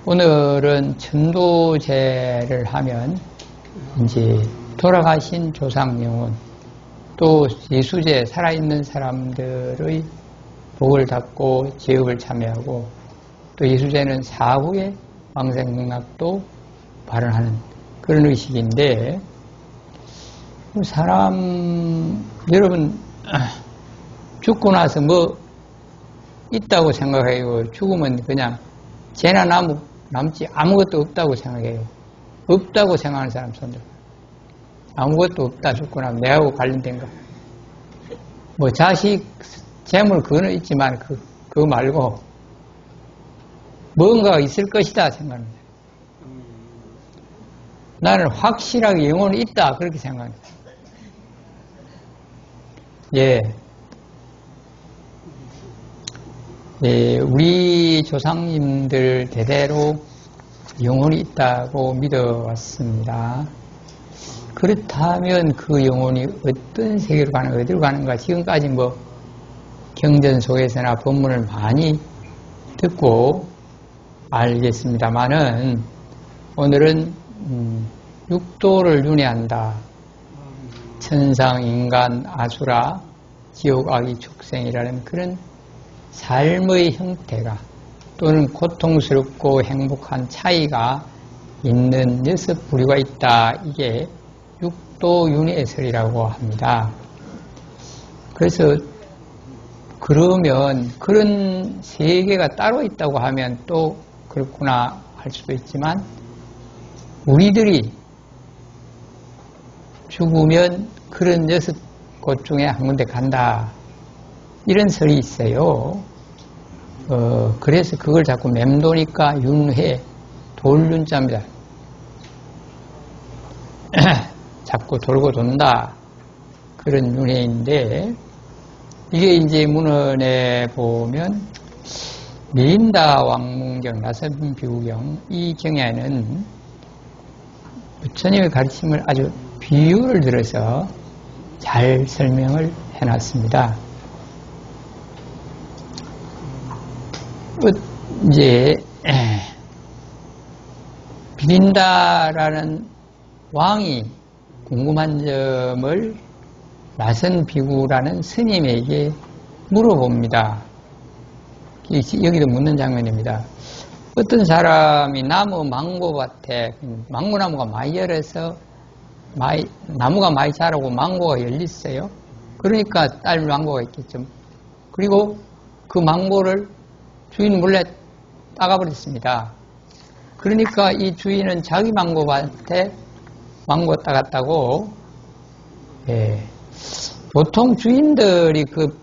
오늘은 천도제를 하면 이제 돌아가신 조상 영혼, 또 예수제 살아있는 사람들의 복을 받고 제업을 참여하고, 또 예수제는 사후에 왕생명락도 발언하는 그런 의식인데, 여러분 죽고 나서 뭐 있다고 생각해요? 죽으면 그냥 죄나 남지 아무것도 없다고 생각해요. 없다고 생각하는 사람 손들. 아무것도 없다, 죽고 나면 내하고 관련된 거. 뭐 자식, 재물 그거는 있지만 그거 말고 뭔가가 있을 것이다 생각합니다. 나는 확실하게 영혼이 있다 그렇게 생각합니다. 예. 예, 우리 조상님들 대대로 영혼이 있다고 믿어왔습니다. 그렇다면 그 영혼이 어떤 세계로 가는가, 어디로 가는가, 지금까지 뭐 경전 속에서나 법문을 많이 듣고 알겠습니다만은, 오늘은 육도를 윤회한다. 천상, 인간, 아수라, 지옥, 악의, 축생이라는 그런 삶의 형태가, 또는 고통스럽고 행복한 차이가 있는 6부류가 있다. 이게 육도윤회설이라고 합니다. 그래서 그러면 그런 세계가 따로 있다고 하면 또 그렇구나 할 수도 있지만, 우리들이 죽으면 그런 6곳 중에 한 군데 간다, 이런 설이 있어요. 그래서 그걸 자꾸 맴도니까 윤회, 돌윤자입니다. 자꾸 돌고 돈다, 그런 윤회인데, 이게 이제 문헌에 보면 미린다 왕문경, 나선비구경, 이 경에는 부처님의 가르침을 아주 비유를 들어서 잘 설명을 해놨습니다. 이제 비린다라는 왕이 궁금한 점을 나선비구라는 스님에게 물어봅니다. 여기도 묻는 장면입니다. 어떤 사람이 나무 망고밭에, 망고나무가 많이 열어서 나무가 많이 자라고 망고가 열렸어요. 그러니까 딸 망고가 있겠죠. 그리고 그 망고를 주인 몰래 따가버렸습니다. 그러니까 이 주인은 자기 망고밭에 망고 따갔다고. 보통 주인들이 그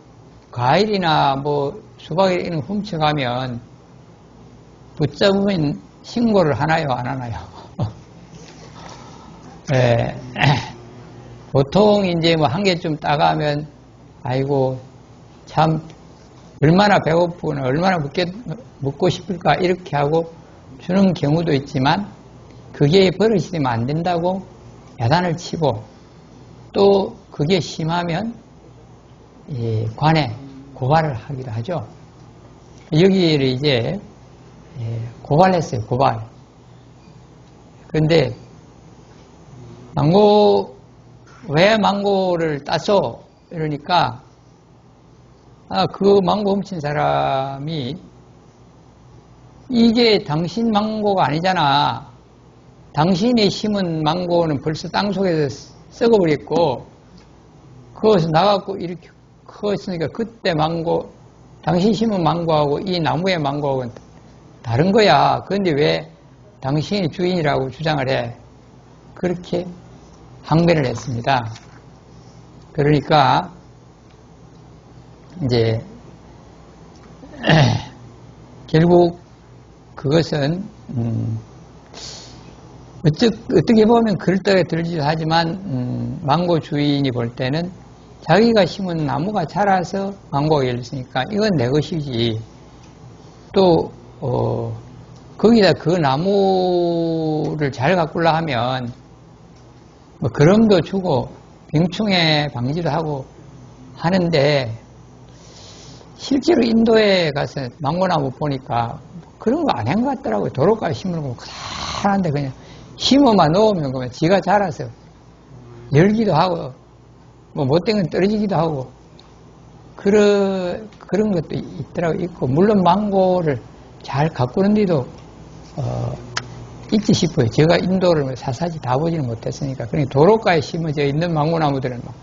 과일이나 뭐 수박이나 이런 거 훔쳐가면 붙잡으면 신고를 하나요, 안 하나요? 보통 이제 뭐 한 개 좀 따가면, 아이고 참 얼마나 배고프거나 얼마나 먹고 싶을까 이렇게 하고 주는 경우도 있지만, 그게 버릇이 되면 안 된다고 야단을 치고, 또 그게 심하면 관에 고발을 하기도 하죠. 여기를 이제 고발했어요, 고발. 그런데 왜 망고를 땄어? 이러니까, 그 망고 훔친 사람이, 이게 당신 망고가 아니잖아. 당신이 심은 망고는 벌써 땅속에서 썩어버렸고, 그것을 나가고 이렇게 컸으니까 그때 망고, 당신 심은 망고하고 이 나무의 망고하고는 다른 거야. 그런데 왜 당신이 주인이라고 주장을 해? 그렇게 항변을 했습니다. 그러니까 이제 결국 그것은 어떻게 보면 그럴듯하게 들리기도 하지만, 망고 주인이 볼 때는 자기가 심은 나무가 자라서 망고가 열렸으니까 이건 내 것이지. 또 거기다 그 나무를 잘 가꾸려 하면 뭐 거름도 주고 병충해 방지도 하고 하는데, 실제로 인도에 가서 망고나무 보니까 그런 거 안 한 것 같더라고요. 도로가에 심으는 거 그다란데 그냥 심어만 놓으면 그러면 지가 자라서 열기도 하고 뭐 못된 건 떨어지기도 하고 그런 것도 있더라고요. 있고 물론 망고를 잘 가꾸는 데도 있지 싶어요. 제가 인도를 사사지 다 보지는 못했으니까. 그러니까 도로가에 심어져 있는 망고나무들은 막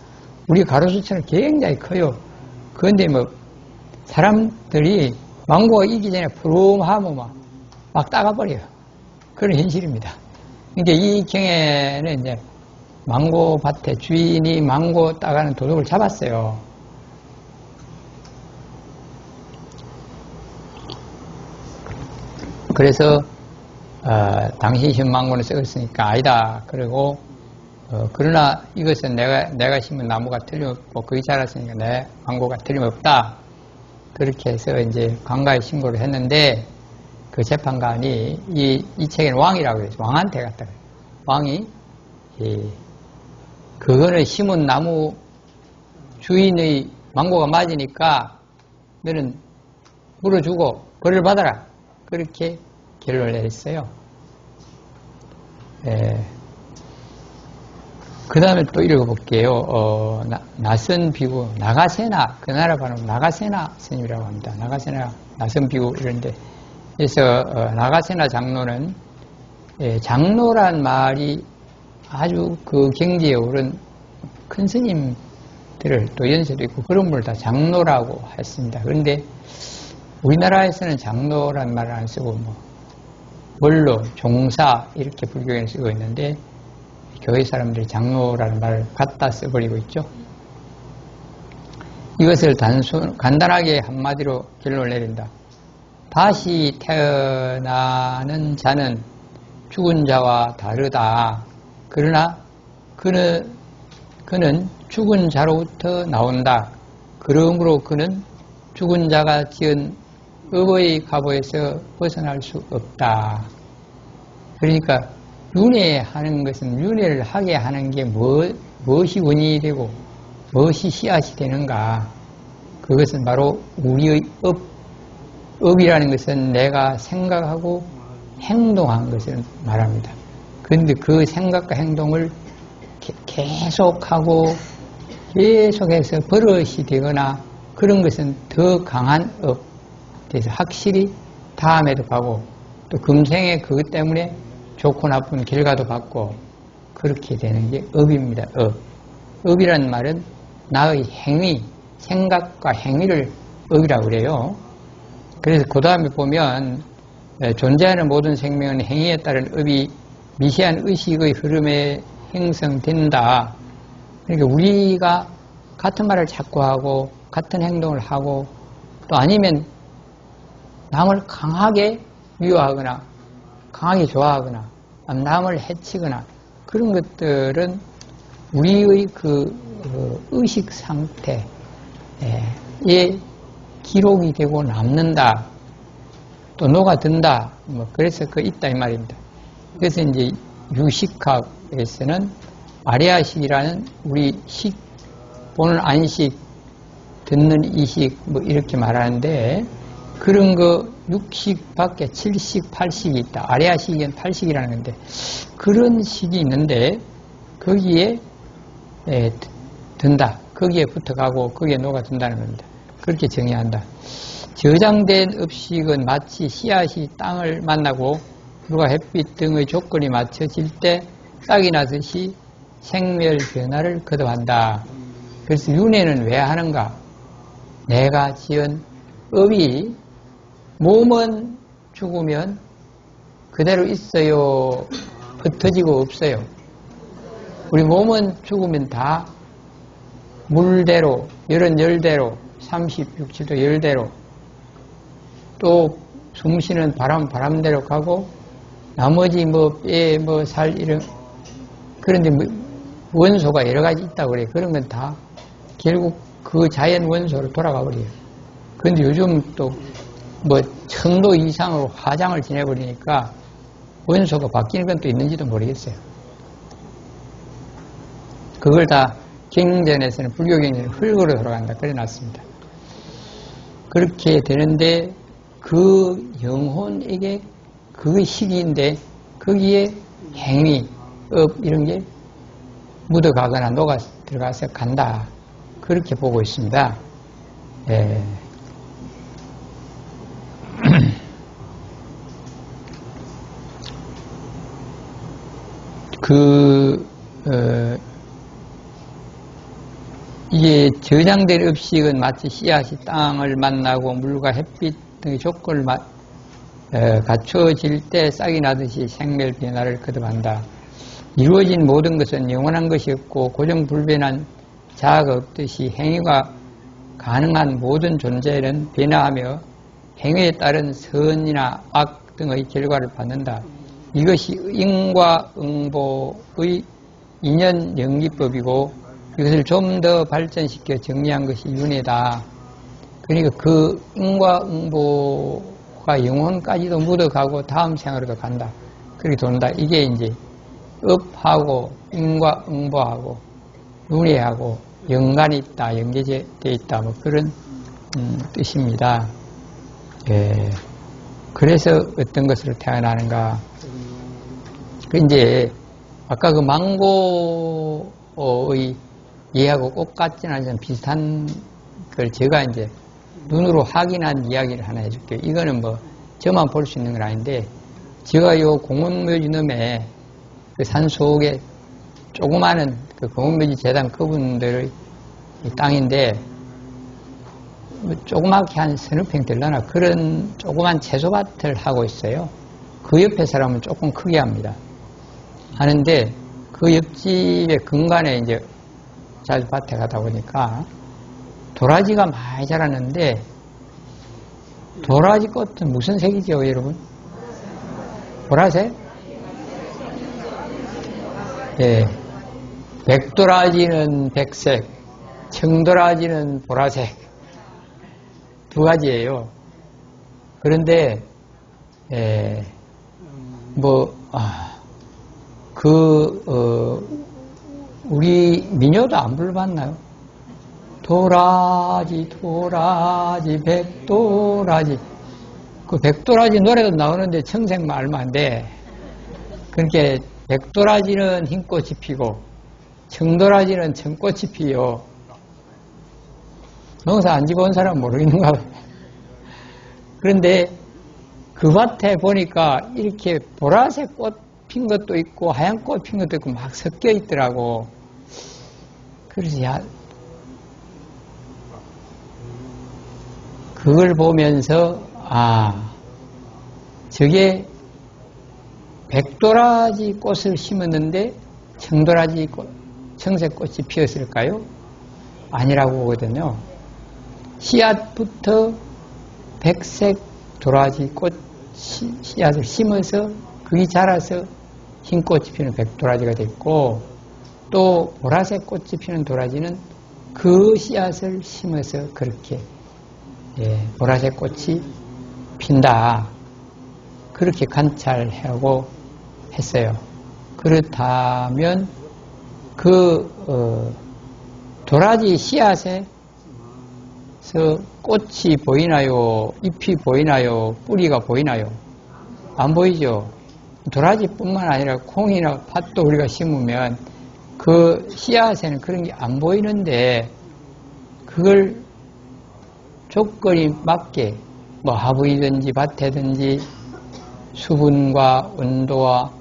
우리 가로수처럼 굉장히 커요. 그런데 뭐 사람들이 망고가 익기 전에 푸름하면 막 따가버려요. 그런 현실입니다. 그러니까 이 경에는 이제 망고밭의 주인이 망고 따가는 도둑을 잡았어요. 그래서 당신이 심은 망고는 썩었으니까 아니다. 그리고 그러나 이것은 내가 심은 나무가 틀림없고 거기 자랐으니까 내 망고가 틀림없다. 그렇게 해서 이제 관가에 신고를 했는데 그 재판관이 이 책에는 왕이라고 그랬죠. 왕한테 갔다 그래요. 왕이 그거는 심은 나무 주인의 망고가 맞으니까 너는 물어주고 벌을 받아라. 그렇게 결론을 내렸어요. 그 다음에 또 읽어볼게요. 나선 비구, 나가세나, 그 나라 발음 나가세나 스님이라고 합니다. 나가세나, 나선 비구, 이런데. 그래서, 나가세나 장로는, 장로란 말이 아주 그 경지에 오른 큰 스님들을 또 연세도 있고 그런 분을 다 장로라고 했습니다. 그런데 우리나라에서는 장로란 말을 안 쓰고 원로, 종사 이렇게 불교에는 쓰고 있는데 교회 사람들이 장로라는 말을 갖다 써버리고 있죠. 이것을 간단하게 한마디로 결론을 내린다. 다시 태어나는 자는 죽은 자와 다르다. 그러나 그는 죽은 자로부터 나온다. 그러므로 그는 죽은 자가 지은 업의 가보에서 벗어날 수 없다. 그러니까 윤회하는 것은 윤회를 하게 하는 게 무엇이 원인이 되고 무엇이 씨앗이 되는가. 그것은 바로 우리의 업이라는 것은 내가 생각하고 행동한 것을 말합니다. 그런데 그 생각과 행동을 계속하고 계속해서 버릇이 되거나 그런 것은 더 강한 업. 그래서 확실히 다음에도 가고 또 금생에 그것 때문에 좋고 나쁜 결과도 받고 그렇게 되는 게 업입니다. 업이라는 말은 나의 행위, 생각과 행위를 업이라고 그래요. 그래서 그 다음에 보면 존재하는 모든 생명은 행위에 따른 업이 미세한 의식의 흐름에 형성된다. 그러니까 우리가 같은 말을 자꾸 하고 같은 행동을 하고 또 아니면 남을 강하게 미워하거나 강하게 좋아하거나 남을 해치거나 그런 것들은 우리의 그 의식 상태에 기록이 되고 남는다. 또 녹아든다. 그래서 있다 이 말입니다. 그래서 이제 유식학에서는 아레아식이라는 우리 식, 보는 안식, 듣는 이식 이렇게 말하는데 그런 거 6식 밖에 7식, 8식이 있다. 아레아식은 8식이라는 건데 그런 식이 있는데 거기에 든다. 거기에 붙어가고 거기에 녹아든다는 겁니다. 그렇게 정의한다. 저장된 업식은 마치 씨앗이 땅을 만나고 불과 햇빛 등의 조건이 맞춰질 때 싹이 나듯이 생멸 변화를 거듭한다. 그래서 윤회는 왜 하는가? 내가 지은 업이 몸은 죽으면 그대로 있어요. 흩어지고 없어요. 우리 몸은 죽으면 다 물대로, 열은 열대로, 36치도 열대로, 또 숨쉬는 바람대로 가고, 나머지 뼈, 살, 이런, 그런데 원소가 여러 가지 있다고 그래요. 그런 건 다 결국 그 자연 원소로 돌아가 버려요. 그런데 요즘 또 천도 이상으로 화장을 지내버리니까 원소가 바뀌는 건 또 있는지도 모르겠어요. 그걸 다 경전에서는, 불교 경전에는 흙으로 돌아간다. 그래 놨습니다. 그렇게 되는데, 그 영혼에게 그 시기인데 거기에 행위, 업 이런 게 묻어가거나 녹아 들어가서 간다. 그렇게 보고 있습니다. 예. 이게 저장된 음식은 마치 씨앗이 땅을 만나고 물과 햇빛 등의 조건을 갖추어질 때 싹이 나듯이 생멸 변화를 거듭한다. 이루어진 모든 것은 영원한 것이 없고 고정불변한 자아가 없듯이 행위가 가능한 모든 존재는 변화하며 행위에 따른 선이나 악 등의 결과를 받는다. 이것이 인과 응보의 인연 연기법이고 이것을 좀 더 발전시켜 정리한 것이 윤회다. 그러니까 그 인과 응보가 영혼까지도 묻어가고 다음 생으로도 간다. 그렇게 돈다. 이게 이제 업하고 인과 응보하고 윤회하고 연관이 있다, 연계되어 있다, 뭐 그런 뜻입니다. 예. 그래서 어떤 것으로 태어나는가? 그 이제 아까 그 망고의 얘하고 똑같지는 않지만 비슷한 걸 제가 이제 눈으로 확인한 이야기를 하나 해줄게요. 이거는 뭐 저만 볼 수 있는 건 아닌데 제가 요 공원묘지놈에 그 산 속에 조그마한 그 공원묘지 재단 그분들의 땅인데 조그맣게 한 서너 평 되려나 그런 조그만 채소밭을 하고 있어요. 그 옆에 사람은 조금 크게 합니다. 하는데 그 옆집의 근간에 이제 자주 밭에 가다 보니까 도라지가 많이 자랐는데 도라지 꽃은 무슨 색이죠, 여러분? 보라색? 예. 백도라지는 백색, 청도라지는 보라색. 두 가지예요. 그런데 우리 민요도 안 불러봤나요? 도라지 도라지 백도라지. 그 백도라지 노래도 나오는데 청색만 알면 안 돼. 그렇게 백도라지는 흰꽃이 피고 청도라지는 청꽃이 피요. 농사 안 지고 온 사람은 모르겠는가 봐요. 그런데 그 밭에 보니까 이렇게 보라색 꽃 핀 것도 있고 하얀 꽃 핀 것도 있고 막 섞여 있더라고. 그래서 그걸 보면서 저게 백도라지 꽃을 심었는데 청도라지 꽃, 청색 꽃이 피었을까요? 아니라고 보거든요. 씨앗부터 백색 도라지 꽃 씨앗을 심어서 그게 자라서 흰 꽃이 피는 백도라지가 됐고 또 보라색 꽃이 피는 도라지는 그 씨앗을 심어서 그렇게 보라색 꽃이 핀다. 그렇게 관찰하고 했어요. 그렇다면 그 도라지 씨앗에서 꽃이 보이나요? 잎이 보이나요? 뿌리가 보이나요? 안 보이죠? 도라지뿐만 아니라 콩이나 팥도 우리가 심으면 그 씨앗에는 그런 게 안 보이는데 그걸 조건이 맞게 뭐 화분이든지 밭이든지 수분과 온도와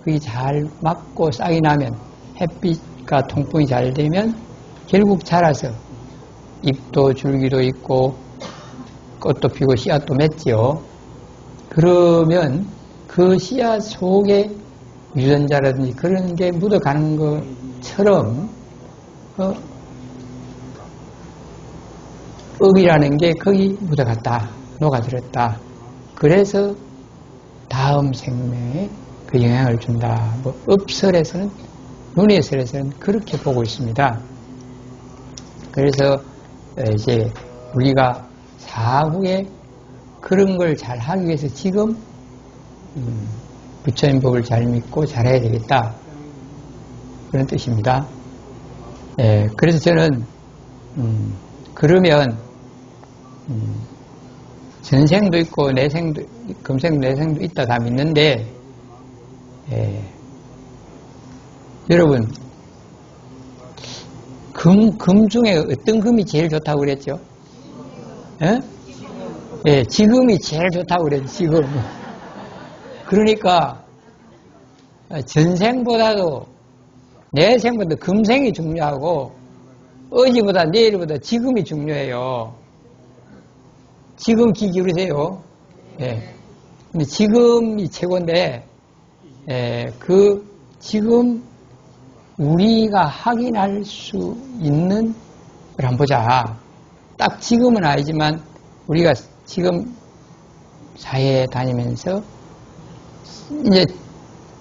그게 잘 맞고 싹이 나면 햇빛과 통풍이 잘 되면 결국 자라서 잎도 줄기도 있고 꽃도 피고 씨앗도 맺지요. 그러면 그 씨앗 속에 유전자라든지 그런 게 묻어가는 것처럼 업이라는 게 거기 묻어갔다, 녹아들었다. 그래서 다음 생명에 그 영향을 준다. 뭐 업설에서는, 윤회설에서는 그렇게 보고 있습니다. 그래서 이제 우리가 사후에 그런 걸 잘 하기 위해서 지금 부처님 법을 잘 믿고 잘해야 되겠다. 그런 뜻입니다. 그래서 저는 그러면 전생도 있고 내생도 금생 내생도 있다 다 믿는데 여러분 금 중에 어떤 금이 제일 좋다고 그랬죠? 지금이 제일 좋다고 그랬죠. 지금. 그러니까 전생보다도 내생보다 금생이 중요하고 어제보다 내일보다 지금이 중요해요. 지금 귀 기울이세요. 근데 지금이 최고인데 그 지금 우리가 확인할 수 있는 걸 한번 보자. 딱 지금은 아니지만 우리가 지금 사회에 다니면서 이제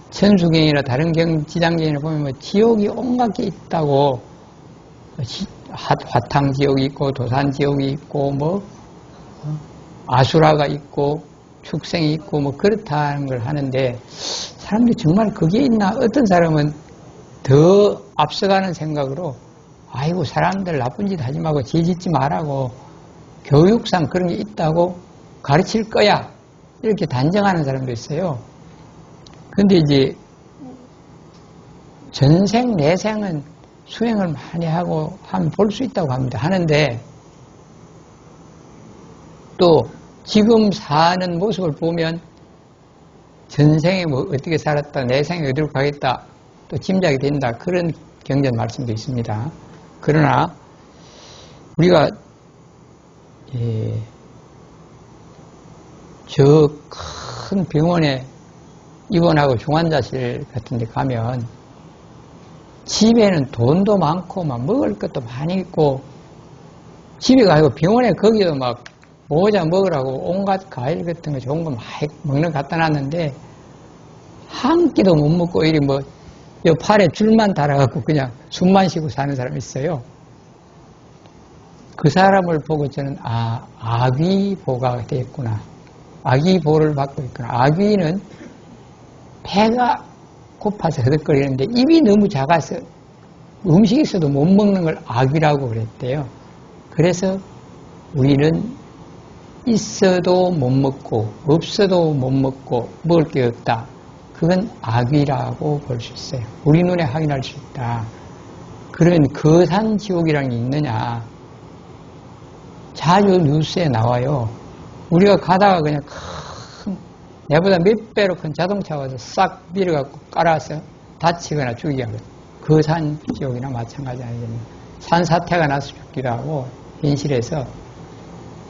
천수경이나 다른 지장경이나 보면 뭐 지옥이 온갖 게 있다고 화탕지옥이 있고 도산지옥이 있고 뭐 아수라가 있고 축생이 있고 뭐 그렇다는 걸 하는데 사람들이 정말 그게 있나? 어떤 사람은 더 앞서가는 생각으로 아이고 사람들 나쁜 짓 하지 말고 죄 짓지 말라고 교육상 그런 게 있다고 가르칠 거야 이렇게 단정하는 사람도 있어요. 근데 이제 전생 내생은 수행을 많이 하고 하면 볼 수 있다고 합니다. 하는데 또 지금 사는 모습을 보면 전생에 뭐 어떻게 살았다, 내생에 어디로 가겠다 또 짐작이 된다 그런 경전 말씀도 있습니다. 그러나 우리가 저 큰 병원에 입원하고 중환자실 같은 데 가면 집에는 돈도 많고 막 먹을 것도 많이 있고 집에 가고 병원에 거기도 막 모자 먹으라고 온갖 과일 같은 거 좋은 거 많이 먹는 거 갖다 놨는데 한 끼도 못 먹고 이리 뭐 요 팔에 줄만 달아갖고 그냥 숨만 쉬고 사는 사람이 있어요. 그 사람을 보고 저는 아귀보가 되겠구나. 아귀보를 받고 있구나. 아귀는 배가 고파서 허덕거리는데 입이 너무 작아서 음식이 있어도 못 먹는 걸 아귀라고 그랬대요. 그래서 우리는 있어도 못 먹고 없어도 못 먹고 먹을 게 없다. 그건 아귀라고 볼 수 있어요. 우리 눈에 확인할 수 있다. 그런 거산지옥이라는 게 있느냐. 자주 뉴스에 나와요. 우리가 가다가 그냥 큰 내보다 몇 배로 큰 자동차 와서 싹 밀어갖고 깔아서 다치거나 죽이게 하거든. 거산지옥이나 마찬가지 아니겠나. 산사태가 나서 죽기도 하고 현실에서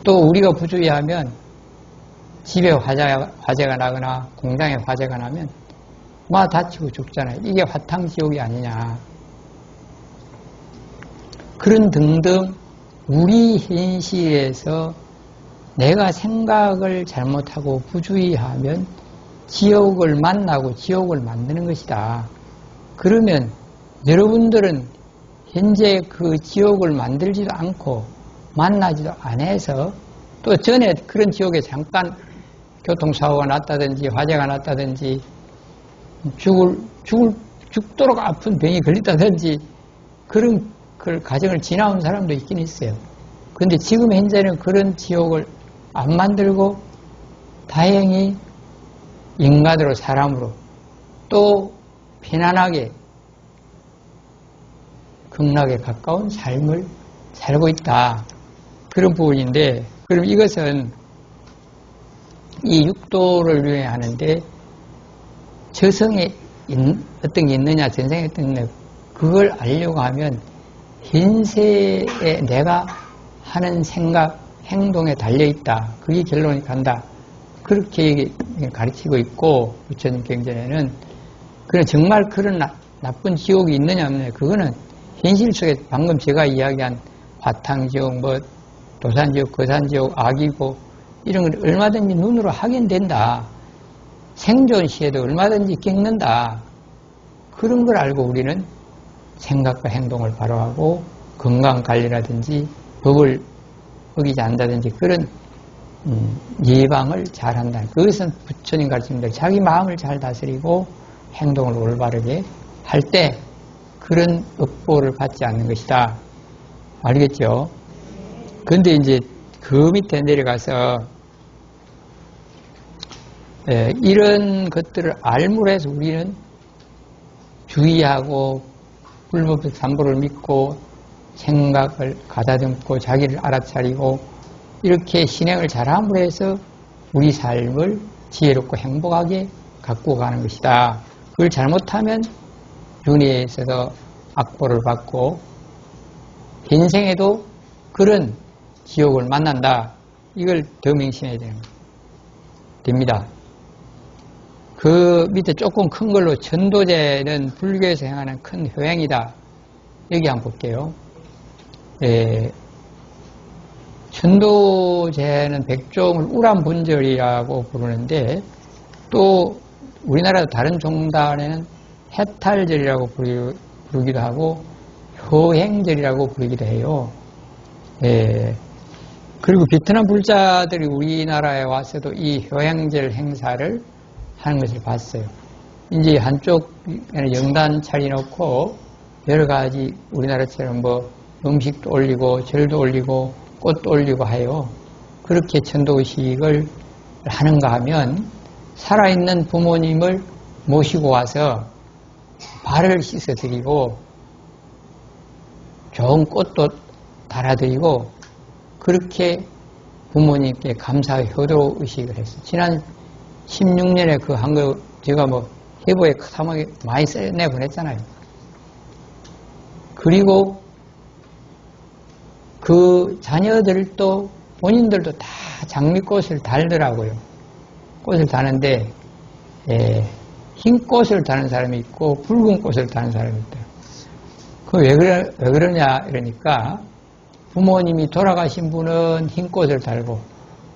또 우리가 부주의하면 집에 화재가 나거나 공장에 화재가 나면 막 다치고 죽잖아요. 이게 화탕지옥이 아니냐. 그런 등등 우리 현실에서 내가 생각을 잘못하고 부주의하면 지옥을 만나고 지옥을 만드는 것이다. 그러면 여러분들은 현재 그 지옥을 만들지도 않고 만나지도 않아서 또 전에 그런 지옥에 잠깐 교통사고가 났다든지 화재가 났다든지 죽도록 아픈 병이 걸렸다든지 그런 과정을 지나온 사람도 있긴 있어요. 그런데 지금 현재는 그런 지옥을 안 만들고 다행히 인간으로 사람으로 또 편안하게 극락에 가까운 삶을 살고 있다. 그런 부분인데 그럼 이것은 이 육도를 유행하는데 저성에 어떤 게 있느냐 전생에 어떤 게 있느냐 그걸 알려고 하면 현세에 내가 하는 생각, 행동에 달려있다. 그게 결론이 간다. 그렇게 가르치고 있고 부처님 경전에는 그런 정말 그런 나쁜 지옥이 있느냐 없느냐 그거는 현실 속에 방금 제가 이야기한 화탕지옥, 뭐 도산지옥, 거산지옥, 아귀고 이런 건 얼마든지 눈으로 확인된다. 생존 시에도 얼마든지 겪는다. 그런 걸 알고 우리는 생각과 행동을 바로하고 건강관리라든지 법을 어기지 않는다든지 그런 예방을 잘한다. 그것은 부처님 가르침대로 자기 마음을 잘 다스리고 행동을 올바르게 할 때 그런 업보를 받지 않는 것이다. 알겠죠? 근데 이제 그 밑에 내려가서 이런 것들을 알므로 해서 우리는 주의하고 불법적 삼보를 믿고 생각을 가다듬고 자기를 알아차리고 이렇게 신행을 잘함으로 해서 우리 삶을 지혜롭고 행복하게 갖고 가는 것이다. 그걸 잘못하면 윤회에 있어서 악보를 받고 현생에도 그런 지옥을 만난다. 이걸 더 명심해야 됩니다. 그 밑에 조금 큰 걸로 전도제는 불교에서 행하는 큰 효행이다. 여기 한번 볼게요. 전도제는 백종을 우람분절이라고 부르는데 또 우리나라 다른 종단에는 해탈절이라고 부르기도 하고 효행절이라고 부르기도 해요. 그리고 베트남 불자들이 우리나라에 와서도 이 효행절 행사를 하는 것을 봤어요. 이제 한쪽에는 영단 차려놓고 여러 가지 우리나라처럼 뭐 음식도 올리고 절도 올리고 꽃도 올리고 하여 그렇게 천도의식을 하는가 하면 살아있는 부모님을 모시고 와서 발을 씻어드리고 좋은 꽃도 달아드리고 그렇게 부모님께 감사의 효도 의식을 했어요. 지난 16년에 그 한 거 제가 뭐 해보에 사막에 많이 써내보냈잖아요. 그리고 그 자녀들도 본인들도 다 장미꽃을 달더라고요. 꽃을 다는데 흰 꽃을 다는 사람이 있고 붉은 꽃을 다는 사람이 있다. 그 왜 그러냐 이러니까 부모님이 돌아가신 분은 흰 꽃을 달고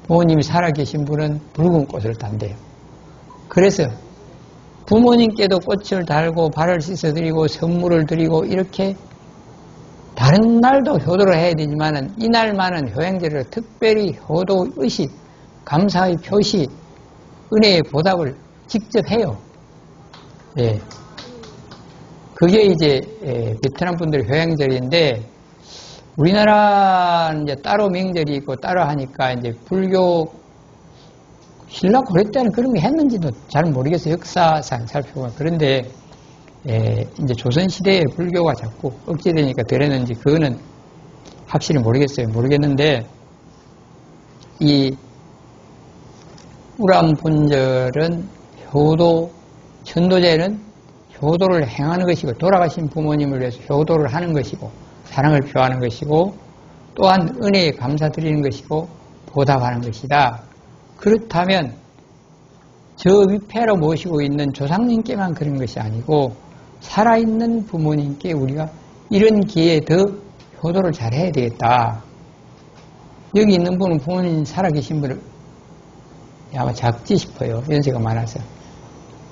부모님이 살아계신 분은 붉은 꽃을 단대요. 그래서 부모님께도 꽃을 달고 발을 씻어드리고 선물을 드리고 이렇게 다른 날도 효도를 해야 되지만 이날만은 효행제로 특별히 효도 의식, 감사의 표시, 은혜의 보답을 직접 해요. 그게 이제 베트남 분들의 효행절인데 우리나라는 이제 따로 명절이 있고 따로 하니까 이제 불교 신라 고려 때는 그런 게 했는지도 잘 모르겠어요. 역사상 살펴보면. 그런데 이제 조선시대에 불교가 자꾸 억제되니까 덜했는지 그거는 확실히 모르겠어요. 모르겠는데 이 우람분절은 효도, 천도제는 효도를 행하는 것이고 돌아가신 부모님을 위해서 효도를 하는 것이고 사랑을 표하는 것이고 또한 은혜에 감사드리는 것이고 보답하는 것이다. 그렇다면 저 위패로 모시고 있는 조상님께만 그런 것이 아니고 살아있는 부모님께 우리가 이런 기회에 더 효도를 잘해야 되겠다. 여기 있는 분은 부모님 살아계신 분을 아마 작지 싶어요. 연세가 많아서.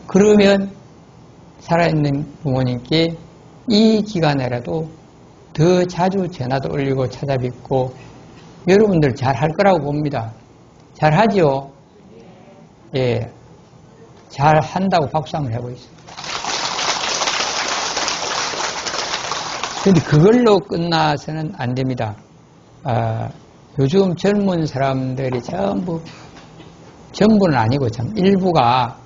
그러면 살아있는 부모님께 이 기간에라도 더 자주 전화도 올리고 찾아뵙고 여러분들 잘 할 거라고 봅니다. 잘 하지요? 예. 잘 한다고 박수 한번 해보겠습니다. 근데 그걸로 끝나서는 안 됩니다. 요즘 젊은 사람들이 전부는 아니고 참 일부가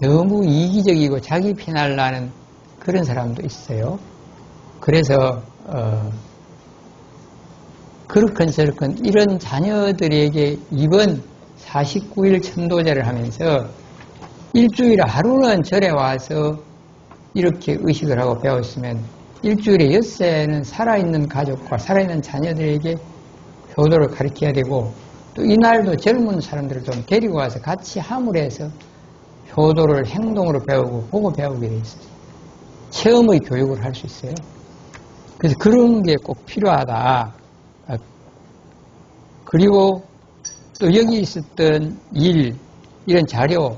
너무 이기적이고 자기 피날라는 그런 사람도 있어요. 그래서 그렇건저렇건 이런 자녀들에게 이번 49일 천도제를 하면서 일주일에 하루는 절에 와서 이렇게 의식을 하고 배웠으면 일주일에 엿새는 살아있는 가족과 살아있는 자녀들에게 효도를 가르쳐야 되고 또 이날도 젊은 사람들을 좀 데리고 와서 같이 함으로 해서 효도를 행동으로 배우고 보고 배우게 돼 있어요. 체험의 교육을 할 수 있어요. 그래서 그런 게 꼭 필요하다. 그리고 또 여기 있었던 이런 자료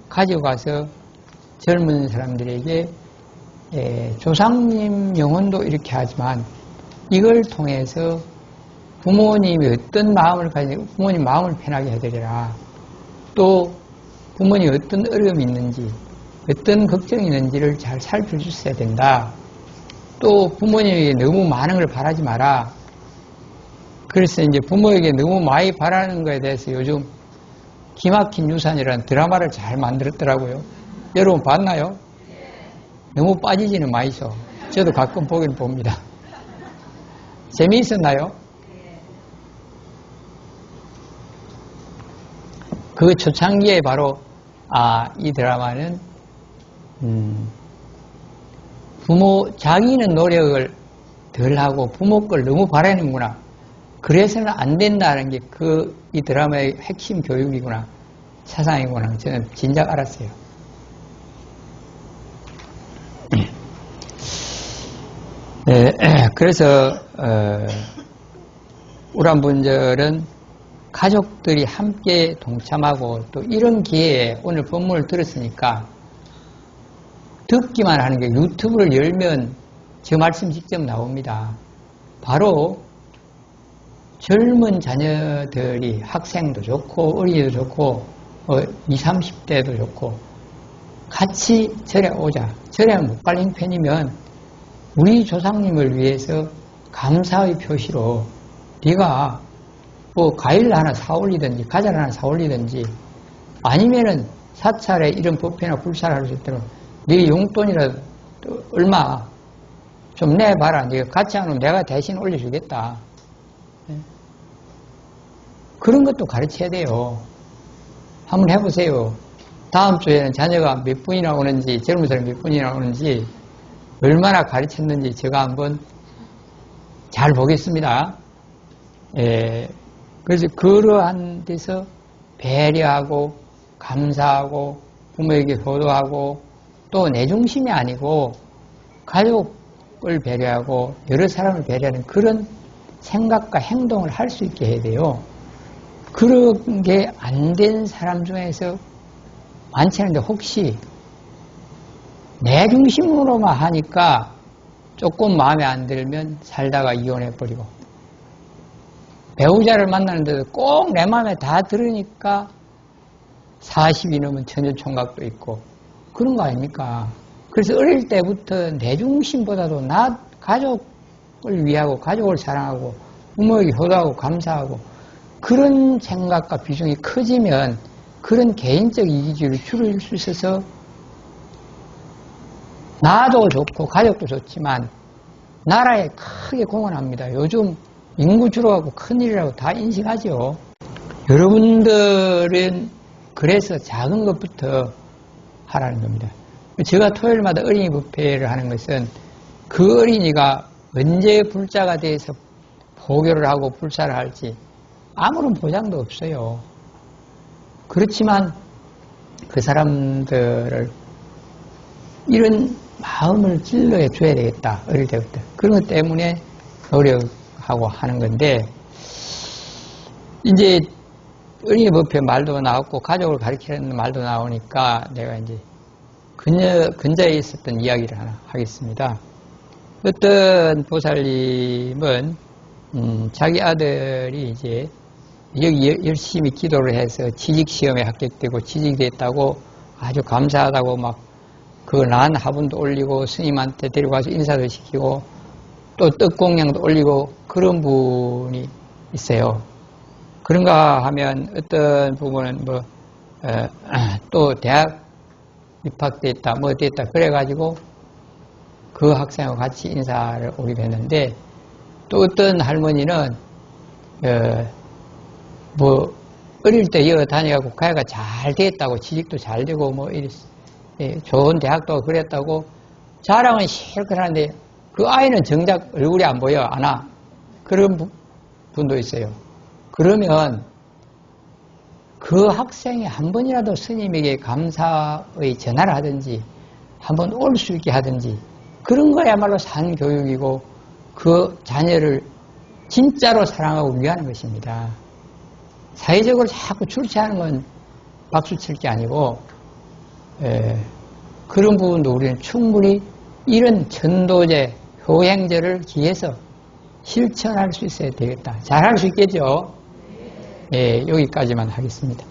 가져가서 젊은 사람들에게 조상님 영혼도 이렇게 하지만 이걸 통해서 부모님이 어떤 마음을 가지고 부모님 마음을 편하게 해드리라. 또 부모님이 어떤 어려움이 있는지 어떤 걱정이 있는지를 잘 살펴주셔야 된다. 또 부모님에게 너무 많은 걸 바라지 마라. 그래서 이제 부모에게 너무 많이 바라는 거에 대해서 요즘 기막힌 유산이라는 드라마를 잘 만들었더라고요. 여러분 봤나요? 너무 빠지지는 마이소. 저도 가끔 보긴 봅니다. 재미있었나요? 그 초창기에 바로 이 드라마는 자기는 노력을 덜 하고 부모 걸 너무 바라는구나. 그래서는 안 된다는 게 이 드라마의 핵심 교육이구나. 사상이구나. 저는 진작 알았어요. 그래서 우란분절은 가족들이 함께 동참하고 또 이런 기회에 오늘 본문을 들었으니까 듣기만 하는 게 유튜브를 열면 저 말씀 직접 나옵니다. 바로 젊은 자녀들이 학생도 좋고 어린이도 좋고 20, 30대도 좋고 같이 절에 오자. 절에 못 갈 형편이면 우리 조상님을 위해서 감사의 표시로 네가 뭐 과일 하나 사올리든지 과자를 하나 사올리든지 아니면은 사찰에 이런 법회나 불사를 할 수 있도록 네 용돈이라도 얼마 좀 내봐라. 네가 같이 하면 내가 대신 올려주겠다. 그런 것도 가르쳐야 돼요. 한번 해보세요. 다음 주에는 자녀가 몇 분이나 오는지 젊은 사람이 몇 분이나 오는지 얼마나 가르쳤는지 제가 한번 잘 보겠습니다. 그래서 그러한 데서 배려하고 감사하고 부모에게 효도하고 또 내 중심이 아니고 가족을 배려하고 여러 사람을 배려하는 그런 생각과 행동을 할 수 있게 해야 돼요. 그런 게 안 된 사람 중에서 많지 않은데 혹시 내 중심으로만 하니까 조금 마음에 안 들면 살다가 이혼해버리고 배우자를 만나는데도 꼭 내 마음에 다 들으니까 40이 넘은 처녀총각도 있고 그런 거 아닙니까? 그래서 어릴 때부터 내 중심보다도 나 가족을 위하고 가족을 사랑하고 부모에게 효도하고 감사하고 그런 생각과 비중이 커지면 그런 개인적 이기주의를 줄일 수 있어서 나도 좋고 가족도 좋지만 나라에 크게 공헌합니다. 요즘 인구 줄어가고 큰일이라고 다 인식하죠. 여러분들은 그래서 작은 것부터 하라는 겁니다. 제가 토요일마다 어린이 부페를 하는 것은 그 어린이가 언제 불자가 돼서 포교를 하고 불사를 할지 아무런 보장도 없어요. 그렇지만 그 사람들을 이런 마음을 찔러해 줘야 되겠다. 어릴 때부터. 그런 것 때문에 노력하고 하는 건데 이제 어린이 법회 말도 나왔고 가족을 가르치는 말도 나오니까 내가 이제 근자에 있었던 이야기를 하나 하겠습니다. 어떤 보살님은 자기 아들이 이제 여기 열심히 기도를 해서 취직시험에 합격되고 취직됐다고 아주 감사하다고 막 그 난 화분도 올리고 스님한테 데리고 가서 인사도 시키고 또 떡공양도 올리고 그런 분이 있어요. 그런가 하면 어떤 부분은 또 대학 입학됐다 뭐 됐다 그래가지고 그 학생하고 같이 인사를 오게 됐는데 또 어떤 할머니는 어릴 때 이어 다녀가고 가야가 잘 됐다고 취직도 잘 되고 뭐 좋은 대학도 그랬다고 자랑은 실컷 하는데 그 아이는 정작 얼굴이 안 보여 안 와. 그런 분도 있어요. 그러면 그 학생이 한 번이라도 스님에게 감사의 전화를 하든지 한번 올 수 있게 하든지 그런 거야말로 산 교육이고 그 자녀를 진짜로 사랑하고 위하는 것입니다. 사회적으로 자꾸 출세하는 건 박수 칠 게 아니고 그런 부분도 우리는 충분히 이런 전도제, 효행제를 기해서 실천할 수 있어야 되겠다. 잘할 수 있겠죠? 여기까지만 하겠습니다.